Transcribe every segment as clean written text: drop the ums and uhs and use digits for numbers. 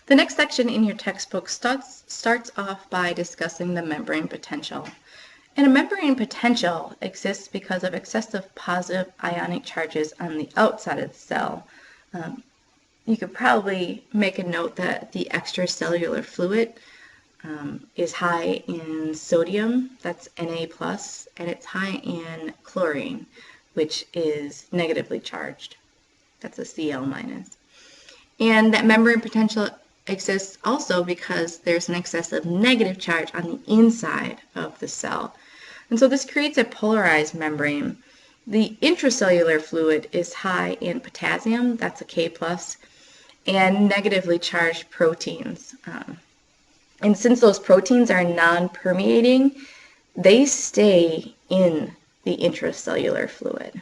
The next section in your textbook starts off by discussing the membrane potential. And a membrane potential exists because of excessive positive ionic charges on the outside of the cell. You could probably make a note that the extracellular fluid is high in sodium, that's Na+, and it's high in chlorine, which is negatively charged. That's a Cl-. And that membrane potential exists also because there's an excessive negative charge on the inside of the cell. And so this creates a polarized membrane. The intracellular fluid is high in potassium, that's a K+, and negatively charged proteins. And since those proteins are non-permeating, they stay in the intracellular fluid.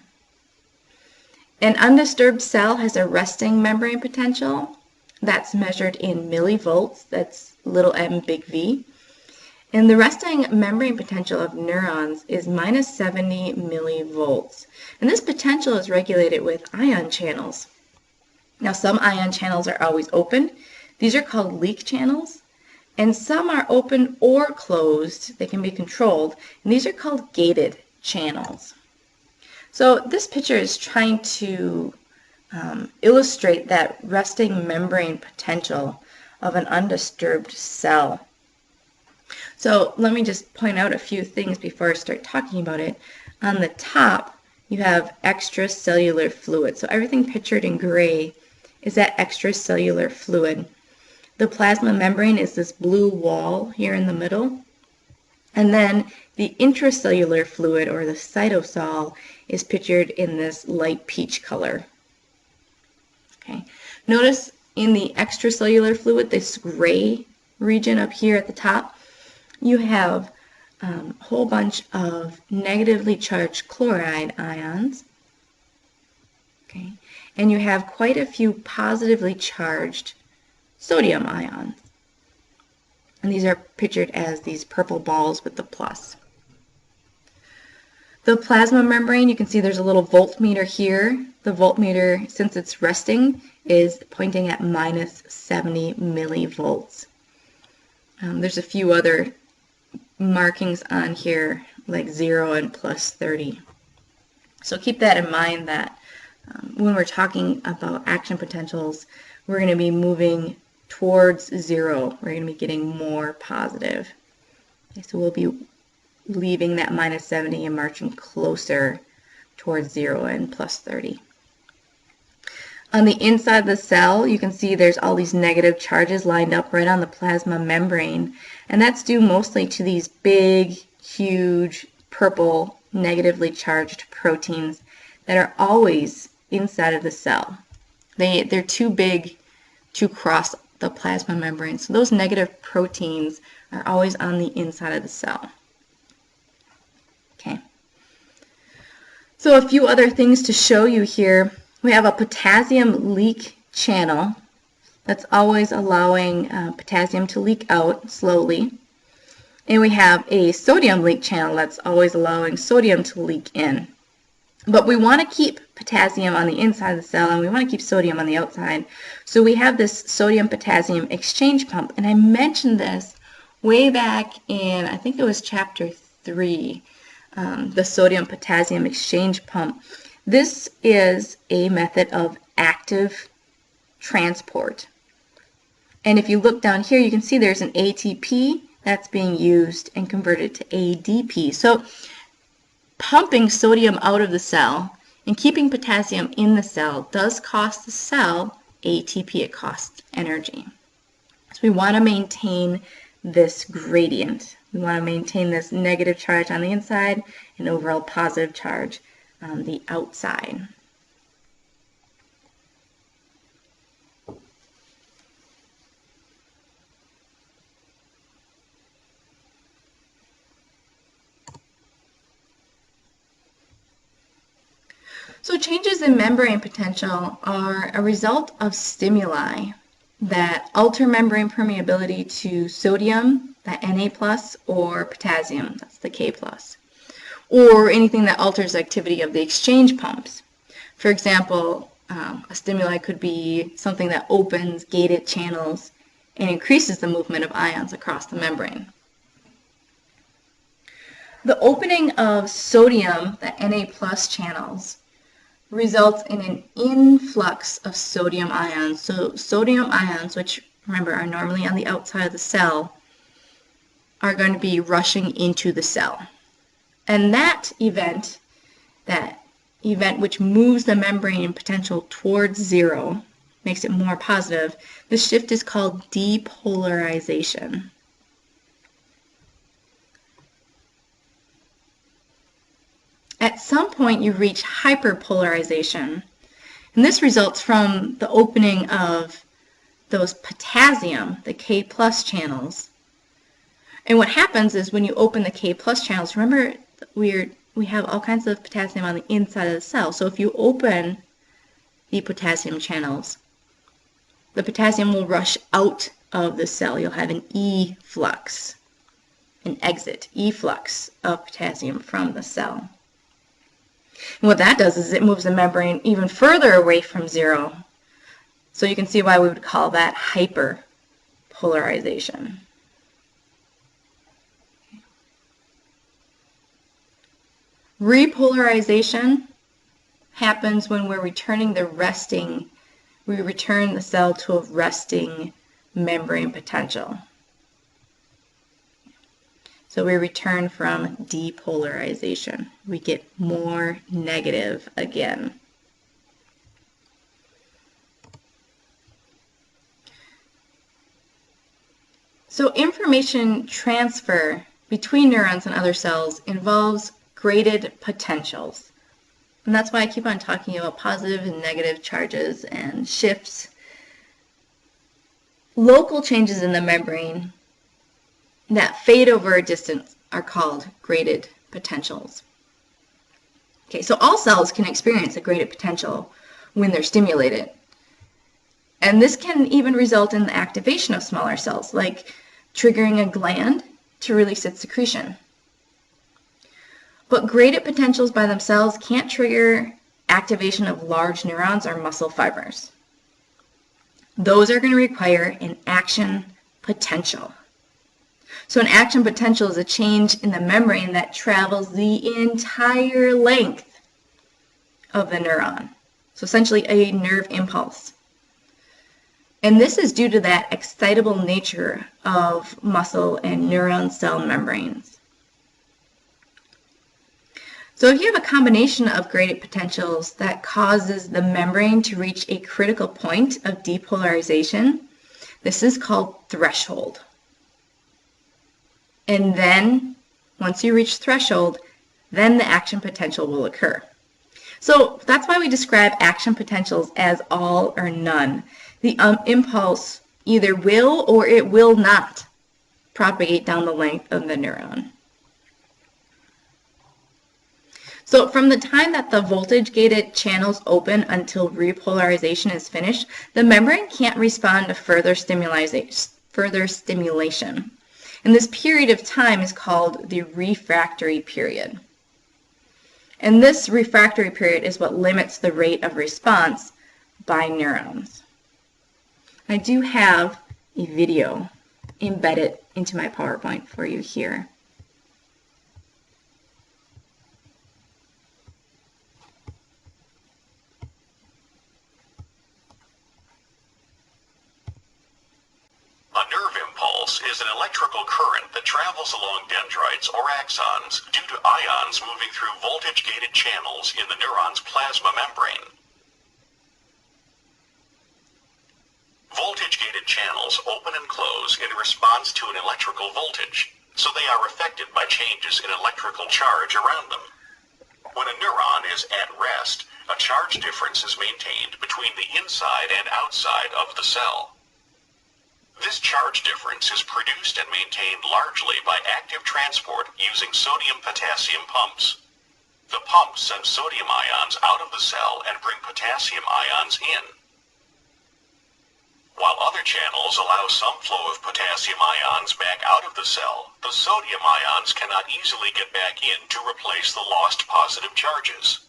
An undisturbed cell has a resting membrane potential that's measured in millivolts, that's little m, big V. And the resting membrane potential of neurons is minus 70 millivolts. And this potential is regulated with ion channels. Now, some ion channels are always open. These are called leak channels. And some are open or closed. They can be controlled. And these are called gated channels. So this picture is trying to illustrate that resting membrane potential of an undisturbed cell. So let me just point out a few things before I start talking about it. On the top, you have extracellular fluid. So everything pictured in gray is that extracellular fluid. The plasma membrane is this blue wall here in the middle. And then the intracellular fluid, or the cytosol, is pictured in this light peach color. Okay. Notice in the extracellular fluid, this gray region up here at the top, you have a whole bunch of negatively charged chloride ions. Okay. And you have quite a few positively charged sodium ions. And these are pictured as these purple balls with the plus. The plasma membrane, you can see there's a little voltmeter here. The voltmeter, since it's resting, is pointing at minus 70 millivolts. There's a few other markings on here, like 0 and plus 30. So keep that in mind that when we're talking about action potentials, we're going to be moving towards 0. We're going to be getting more positive. Okay, so we'll be leaving that minus 70 and marching closer towards 0 and plus 30. On the inside of the cell, you can see there's all these negative charges lined up right on the plasma membrane, and that's due mostly to these big, huge, purple, negatively charged proteins that are always inside of the cell. They're too big to cross the plasma membrane, so those negative proteins are always on the inside of the cell. Okay. So a few other things to show you here. We have a potassium leak channel that's always allowing potassium to leak out slowly. And we have a sodium leak channel that's always allowing sodium to leak in. But we want to keep potassium on the inside of the cell, and we want to keep sodium on the outside. So we have this sodium-potassium exchange pump. And I mentioned this way back in, I think it was chapter 3, the sodium-potassium exchange pump. This is a method of active transport. And if you look down here, you can see there's an ATP that's being used and converted to ADP. So pumping sodium out of the cell and keeping potassium in the cell does cost the cell ATP. It costs energy. So we want to maintain this gradient. We want to maintain this negative charge on the inside and overall positive charge on the outside. So changes in membrane potential are a result of stimuli that alter membrane permeability to sodium, that Na+, or potassium, that's the K+, or anything that alters activity of the exchange pumps. For example, a stimuli could be something that opens gated channels and increases the movement of ions across the membrane. The opening of sodium, the Na plus channels, results in an influx of sodium ions. So sodium ions, which remember are normally on the outside of the cell, are going to be rushing into the cell. And that event which moves the membrane potential towards zero, makes it more positive, this shift is called depolarization. At some point you reach hyperpolarization, and this results from the opening of those potassium, the K plus channels. And what happens is when you open the K plus channels, remember we have all kinds of potassium on the inside of the cell. So if you open the potassium channels, the potassium will rush out of the cell. You'll have an efflux, an exit, efflux of potassium from the cell. And what that does is it moves the membrane even further away from zero. So you can see why we would call that hyperpolarization. Repolarization happens when we return the cell to a resting membrane potential. So we return from depolarization. We get more negative again. So information transfer between neurons and other cells involves graded potentials. And that's why I keep on talking about positive and negative charges and shifts. Local changes in the membrane that fade over a distance are called graded potentials. Okay, so all cells can experience a graded potential when they're stimulated. And this can even result in the activation of smaller cells, like triggering a gland to release its secretion. But graded potentials by themselves can't trigger activation of large neurons or muscle fibers. Those are going to require an action potential. So an action potential is a change in the membrane that travels the entire length of the neuron. So essentially a nerve impulse. And this is due to that excitable nature of muscle and neuron cell membranes. So if you have a combination of graded potentials that causes the membrane to reach a critical point of depolarization, this is called threshold. And then, once you reach threshold, then the action potential will occur. So that's why we describe action potentials as all or none. The impulse either will or it will not propagate down the length of the neuron. So from the time that the voltage-gated channels open until repolarization is finished, the membrane can't respond to further stimulation. And this period of time is called the refractory period. And this refractory period is what limits the rate of response by neurons. I do have a video embedded into my PowerPoint for you here. A nerve impulse is an electrical current that travels along dendrites or axons due to ions moving through voltage-gated channels in the neuron's plasma membrane. Voltage-gated channels open and close in response to an electrical voltage, so they are affected by changes in electrical charge around them. When a neuron is at rest, a charge difference is maintained between the inside and outside of the cell. This charge difference is produced and maintained largely by active transport using sodium-potassium pumps. The pumps send sodium ions out of the cell and bring potassium ions in. While other channels allow some flow of potassium ions back out of the cell, the sodium ions cannot easily get back in to replace the lost positive charges.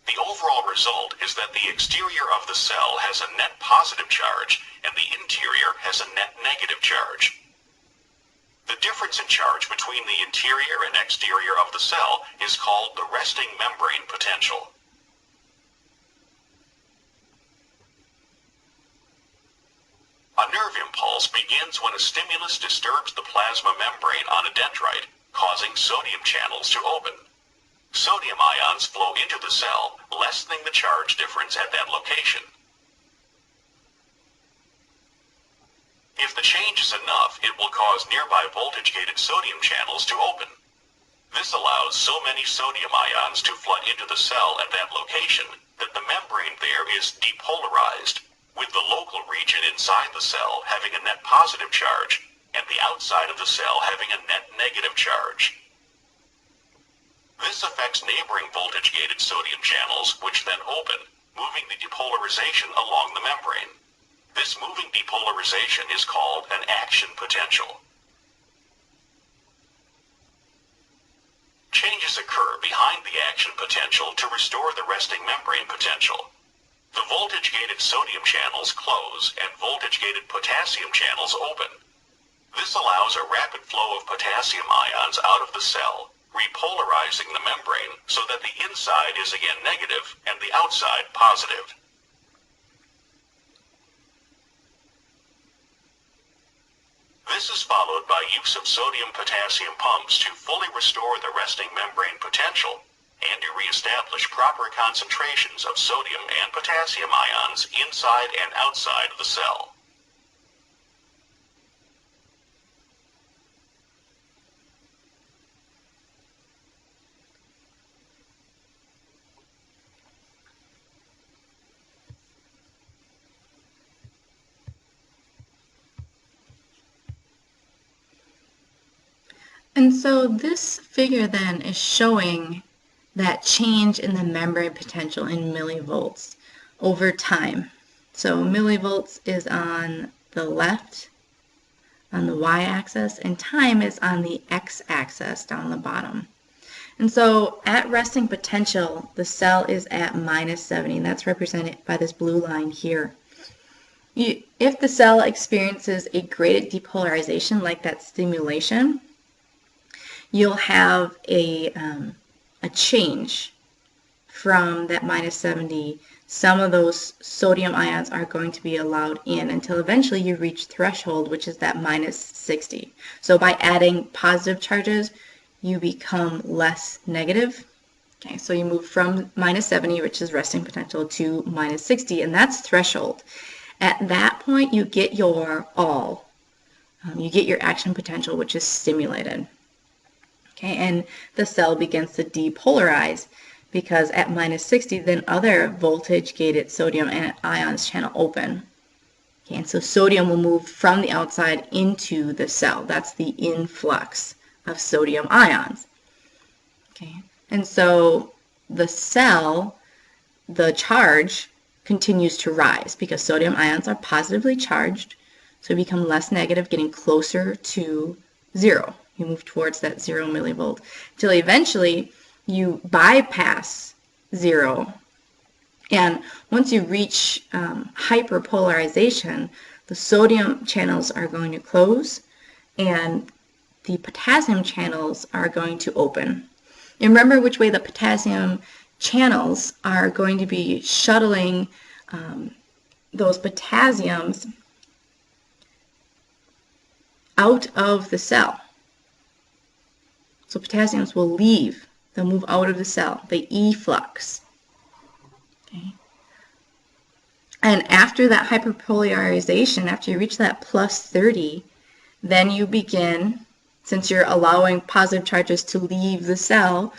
The overall result is that the exterior of the cell has a net positive charge and the interior has a net negative charge. The difference in charge between the interior and exterior of the cell is called the resting membrane potential. A nerve impulse begins when a stimulus disturbs the plasma membrane on a dendrite, causing sodium channels to open. Sodium ions flow into the cell, lessening the charge difference at that location. If the change is enough, it will cause nearby voltage-gated sodium channels to open. This allows so many sodium ions to flood into the cell at that location that the membrane there is depolarized, with the local region inside the cell having a net positive charge and the outside of the cell having a net negative charge. This affects neighboring voltage-gated sodium channels, which then open, moving the depolarization along the membrane. This moving depolarization is called an action potential. Changes occur behind the action potential to restore the resting membrane potential. The voltage-gated sodium channels close and voltage-gated potassium channels open. This allows a rapid flow of potassium ions out of the cell, repolarizing the membrane so that the inside is again negative and the outside positive. This is followed by use of sodium-potassium pumps to fully restore the resting membrane potential and to reestablish proper concentrations of sodium and potassium ions inside and outside of the cell. And so this figure then is showing that change in the membrane potential in millivolts over time. So millivolts is on the left, on the y-axis, and time is on the x-axis down the bottom. And so at resting potential, the cell is at minus 70, and that's represented by this blue line here. If the cell experiences a graded depolarization like that stimulation, you'll have a change from that minus 70. Some of those sodium ions are going to be allowed in until eventually you reach threshold, which is that minus 60. So by adding positive charges, you become less negative. Okay, so you move from minus 70, which is resting potential, to minus 60, and that's threshold. At that point, you get your you get your action potential, which is stimulated. Okay, and the cell begins to depolarize because at minus 60, then other voltage-gated sodium ions channel open. Okay, and so sodium will move from the outside into the cell. That's the influx of sodium ions. Okay, and so the cell, the charge continues to rise because sodium ions are positively charged, so they become less negative, getting closer to zero. You move towards that 0 millivolt until eventually you bypass 0. And once you reach hyperpolarization, the sodium channels are going to close and the potassium channels are going to open. And remember which way the potassium channels are going to be shuttling those potassiums out of the cell. So potassiums will leave. They'll move out of the cell. They efflux. Okay. And after that hyperpolarization, after you reach that plus 30, then you begin, since you're allowing positive charges to leave the cell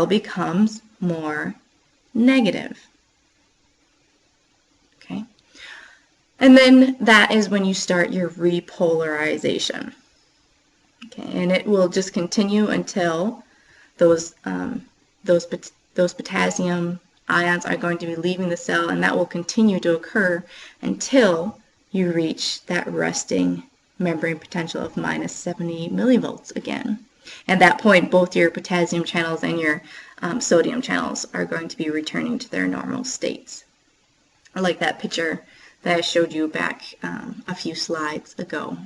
becomes more negative. Okay. And then that is when you start your repolarization. Okay, and it will just continue until those potassium ions are going to be leaving the cell, and that will continue to occur until you reach that resting membrane potential of minus 70 millivolts again. At that point, both your potassium channels and your sodium channels are going to be returning to their normal states. Like that picture that I showed you back a few slides ago.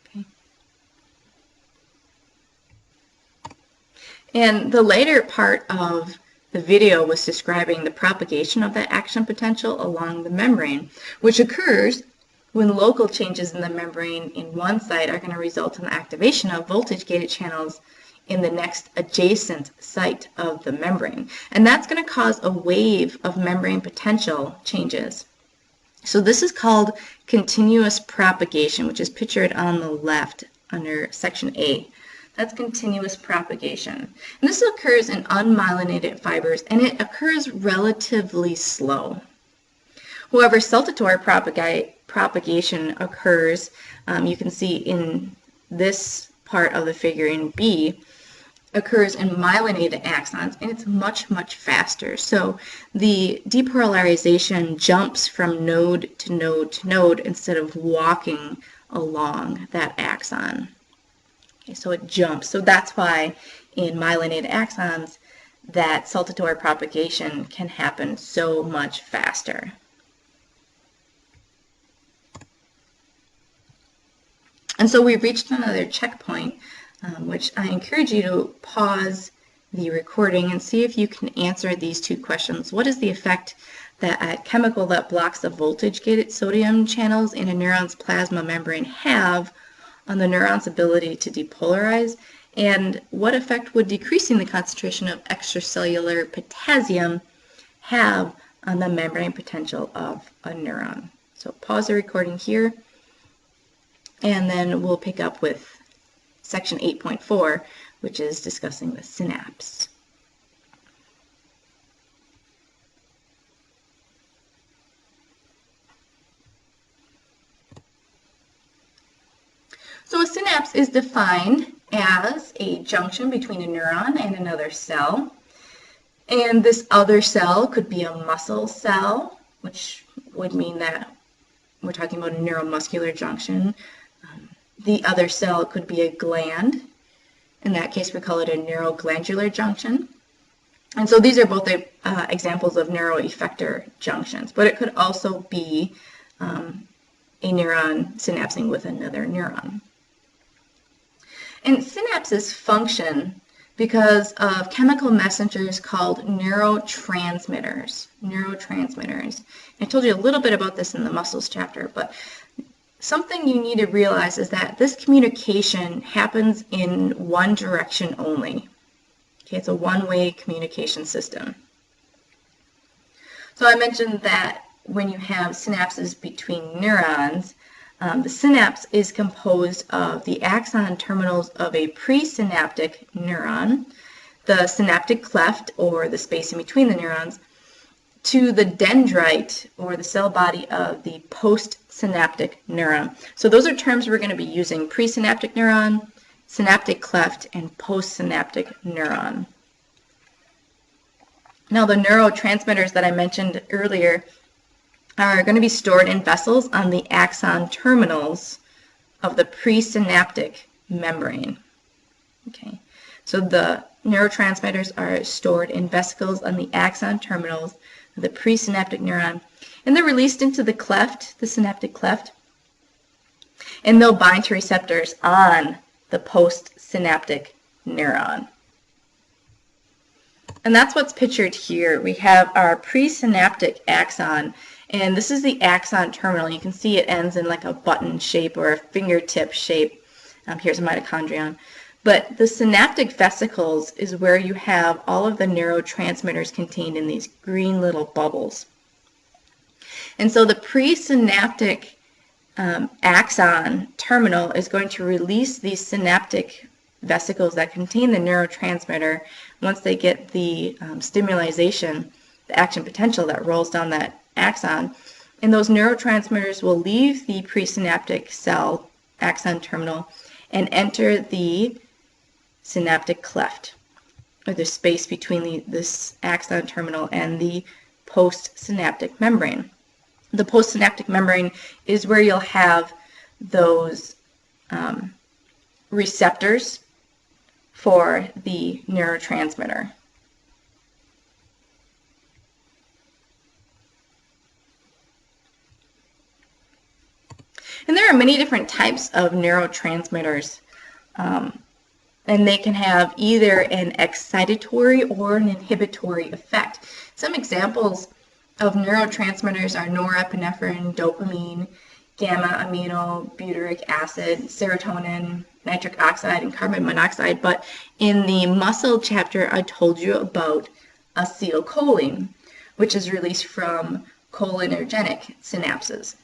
Okay. And the later part of the video was describing the propagation of that action potential along the membrane, which occurs when local changes in the membrane in one site are going to result in the activation of voltage-gated channels in the next adjacent site of the membrane. And that's going to cause a wave of membrane potential changes. So this is called continuous propagation, which is pictured on the left under section A. That's continuous propagation. And this occurs in unmyelinated fibers, and it occurs relatively slow. However, saltatory propagation occurs, you can see in this part of the figure in B, occurs in myelinated axons, and it's much, much faster. So the depolarization jumps from node to node to node instead of walking along that axon. Okay, so it jumps. So that's why in myelinated axons that saltatory propagation can happen so much faster. And so we've reached another checkpoint, which I encourage you to pause the recording and see if you can answer these two questions. What is the effect that a chemical that blocks the voltage-gated sodium channels in a neuron's plasma membrane have on the neuron's ability to depolarize? And what effect would decreasing the concentration of extracellular potassium have on the membrane potential of a neuron? So pause the recording here, and then we'll pick up with section 8.4, which is discussing the synapse. So a synapse is defined as a junction between a neuron and another cell. And this other cell could be a muscle cell, which would mean that we're talking about a neuromuscular junction. The other cell could be a gland. In that case, we call it a neuroglandular junction. And so these are both examples of neuroeffector junctions, but it could also be a neuron synapsing with another neuron. And synapses function because of chemical messengers called neurotransmitters. I told you a little bit about this in the muscles chapter, but something you need to realize is that this communication happens in one direction only. Okay, it's a one-way communication system. So I mentioned that when you have synapses between neurons, the synapse is composed of the axon terminals of a presynaptic neuron, the synaptic cleft, or the space in between the neurons, to the dendrite, or the cell body of the postsynaptic neuron. So those are terms we're going to be using: presynaptic neuron, synaptic cleft, and postsynaptic neuron. Now, the neurotransmitters that I mentioned earlier are going to be stored in vessels on the axon terminals of the presynaptic membrane. Okay, so the neurotransmitters are stored in vesicles on the axon terminals of the presynaptic neuron, and they're released into the cleft, the synaptic cleft, and they'll bind to receptors on the postsynaptic neuron. And that's what's pictured here. We have our presynaptic axon, and this is the axon terminal. You can see it ends in like a button shape or a fingertip shape. Here's a mitochondrion. But the synaptic vesicles is where you have all of the neurotransmitters contained in these green little bubbles. And so the presynaptic axon terminal is going to release these synaptic vesicles that contain the neurotransmitter once they get the stimulation, the action potential that rolls down that axon. And those neurotransmitters will leave the presynaptic cell axon terminal and enter the synaptic cleft, or the space between this axon terminal and the postsynaptic membrane. The postsynaptic membrane is where you'll have those receptors for the neurotransmitter. And there are many different types of neurotransmitters, and they can have either an excitatory or an inhibitory effect. Some examples of neurotransmitters are norepinephrine, dopamine, gamma-aminobutyric acid, serotonin, nitric oxide, and carbon monoxide. But in the muscle chapter, I told you about acetylcholine, which is released from cholinergic synapses.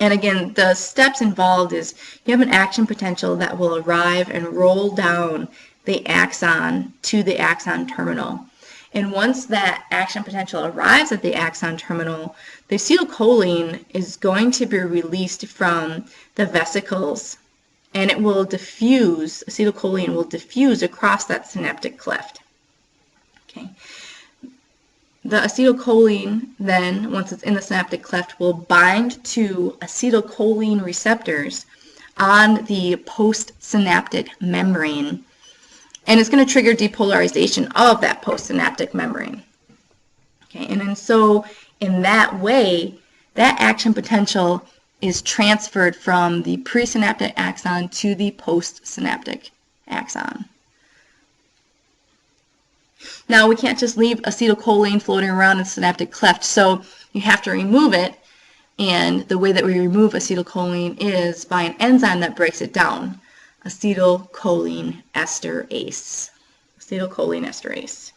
And again, the steps involved is you have an action potential that will arrive and roll down the axon to the axon terminal. And once that action potential arrives at the axon terminal, the acetylcholine is going to be released from the vesicles, and it will diffuse, acetylcholine will diffuse across that synaptic cleft. Okay. The acetylcholine then, once it's in the synaptic cleft, will bind to acetylcholine receptors on the postsynaptic membrane, and it's going to trigger depolarization of that postsynaptic membrane. Okay, and then so in that way, that action potential is transferred from the presynaptic axon to the postsynaptic axon. Now, we can't just leave acetylcholine floating around in the synaptic cleft, so you have to remove it, and the way that we remove acetylcholine is by an enzyme that breaks it down, acetylcholine esterase. Acetylcholine esterase.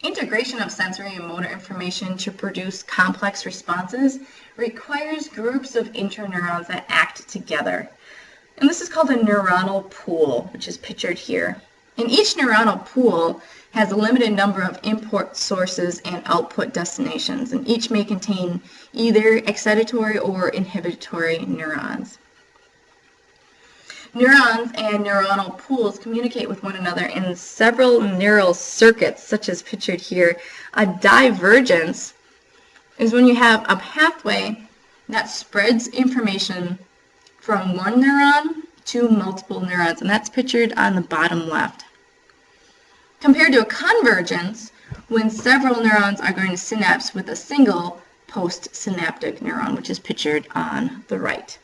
Integration of sensory and motor information to produce complex responses requires groups of interneurons that act together. And this is called a neuronal pool, which is pictured here. And each neuronal pool has a limited number of input sources and output destinations, and each may contain either excitatory or inhibitory neurons. Neurons and neuronal pools communicate with one another in several neural circuits, such as pictured here. A divergence is when you have a pathway that spreads information from one neuron to multiple neurons, and that's pictured on the bottom left. Compared to a convergence, when several neurons are going to synapse with a single postsynaptic neuron, which is pictured on the right.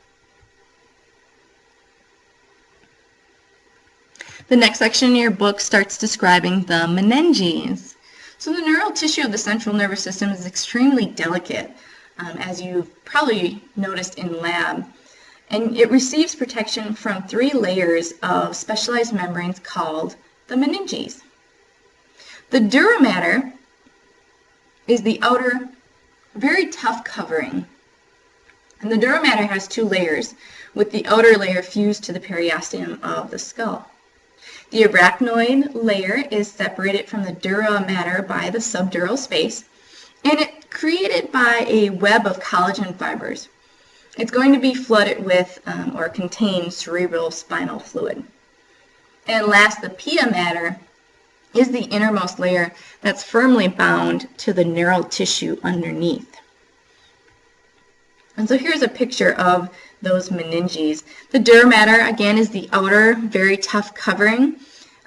The next section in your book starts describing the meninges. So the neural tissue of the central nervous system is extremely delicate, as you've probably noticed in lab. And it receives protection from 3 layers of specialized membranes called the meninges. The dura mater is the outer, very tough covering. And the dura mater has 2 layers, with the outer layer fused to the periosteum of the skull. The arachnoid layer is separated from the dura mater by the subdural space, and it's created by a web of collagen fibers. It's going to be flooded with or contain cerebral spinal fluid. And last, the pia mater is the innermost layer that's firmly bound to the neural tissue underneath. And so here's a picture of those meninges. The dura mater, again, is the outer, very tough covering.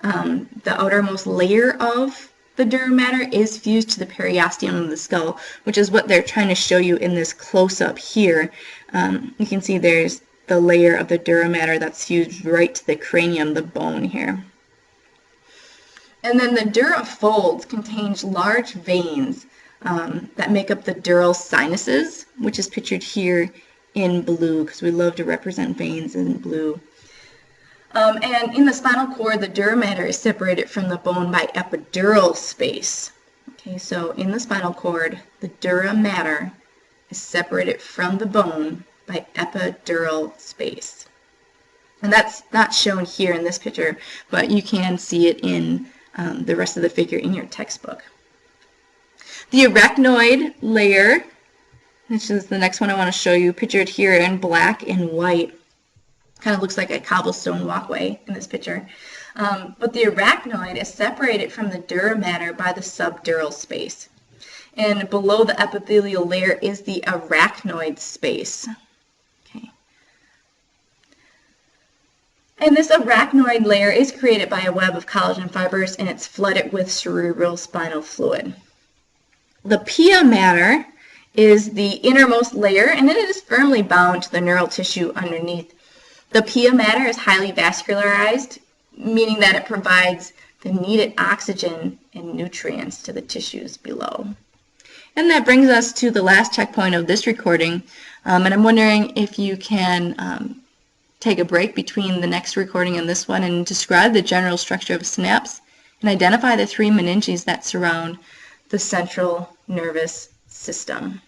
The outermost layer of the dura mater is fused to the periosteum of the skull, which is what they're trying to show you in this close-up here. You can see there's the layer of the dura mater that's fused right to the cranium, the bone here. And then the dura folds contains large veins that make up the dural sinuses, which is pictured here in blue, because we love to represent veins in blue. And in the spinal cord, the dura mater is separated from the bone by epidural space. Okay, so in the spinal cord, the dura mater is separated from the bone by epidural space. And that's not shown here in this picture, but you can see it in the rest of the figure in your textbook. The arachnoid layer, which is the next one I want to show you, pictured here in black and white. Kind of looks like a cobblestone walkway in this picture. But the arachnoid is separated from the dura mater by the subdural space. And below the epithelial layer is the arachnoid space. And this arachnoid layer is created by a web of collagen fibers, and it's flooded with cerebral spinal fluid. The pia mater is the innermost layer, and it is firmly bound to the neural tissue underneath. The pia mater is highly vascularized, meaning that it provides the needed oxygen and nutrients to the tissues below. And that brings us to the last checkpoint of this recording, and I'm wondering if you can take a break between the next recording and this one and describe the general structure of a synapse and identify the 3 meninges that surround the central nervous system.